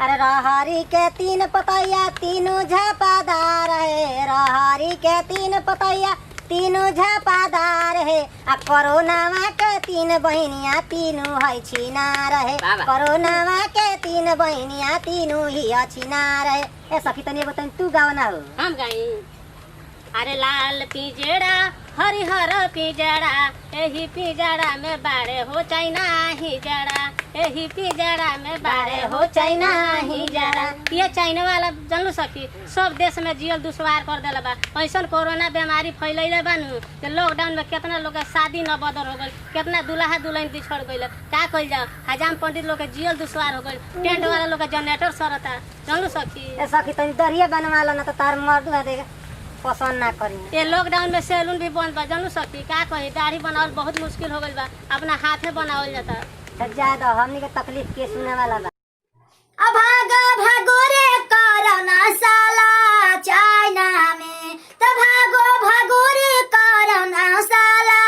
अरे रहरी के तीन पतैया तीनों झापादार है, रहरी के तीन पतैया तीनों झापादार है। आ कोरोनावा के तीन बहनिया तीनों है छिनार है, कोरोनावा के तीन बहनिया तीनों ही छिनार है। ए सखी तनी बताई तू गाओ ना हो। हम गाई। अरे लाल पिंजड़ा हरिहर पिंजड़ा, एही पिंजड़ा में बाड़े हो चाइना ही जड़ा, एही पिंजड़ा में बाड़े हो चाइना ही जड़ा। ये चाइना वाला जानलू सखी सब देश में जियल दुश्वार कर देला बा। ऐसा कोरोना बीमारी फैलैले बानू कि लॉकडाउन में कितना लोग के शादी न बदर हो गई, कितना दुल्हा दुल्हन बिछड़ गइल। का कइल जाओ, हजाम पंडित लोग के जियल दुश्वार हो गइल, टेंट वाला लोग के जनरेटर सरता। जानलू सखी ए सखी तनी दरिया बनवा लो ना तो तार मर्द देगा पसंद ना करी। ये लॉकडाउन में सैलून भी बंद बा। जानू सखी का कही, दाढ़ी बनावल बहुत मुश्किल हो गइल बा, अपना हाथे बनावल जाता। ज्यादा हमनी के तकलीफ के सुने वाला बा। भागो भागो रे कोरोना साला चाइना में, तो भागो भागो रे कोरोना साला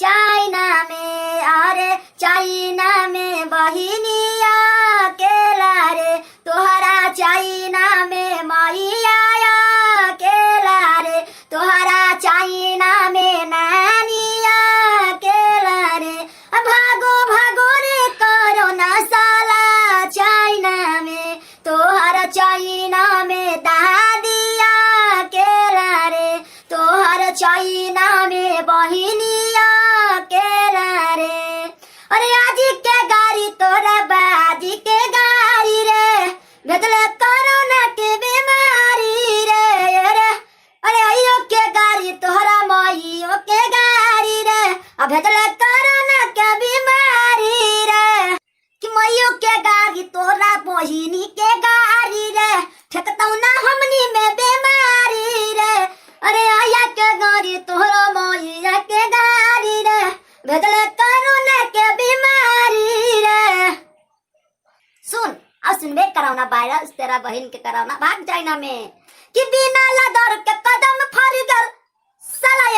चाइना में। अरे चाइना में बहिनिया केला रे, तोहरा चाइना में मैया केला रे, तोहरा चाइना में नानिया केला रे। भागो भागो रे कोरोना साला चाइना में, तोहरा चाइना में दादिया केला रे, तोहरा चाइना में बहिनिया केला रे। अरे आज के गाड़ी तोरा बाजी के गाड़ी रे, भेजले कोरोना के बीमारी रे। अरे अयो के गाड़ी तोहरा माइयो के गाड़ी रे, अब भेजले कोरोना के बीमारी रे। कि माइयो के गाड़ी तोरा बहिनी के गाड़ी रे, ठेकतौ ना हमनी में बीमारी रे। अरे आया के गाड़ी तोहरा माइया के गाड़ी रे, भेजले कोरोना के बीमारी रे। सुन अब सुनबे कोरोना वायरस तेरा बहन के कोरोना भाग चाइना में, कि बिना लदर के कदम फर गल साला।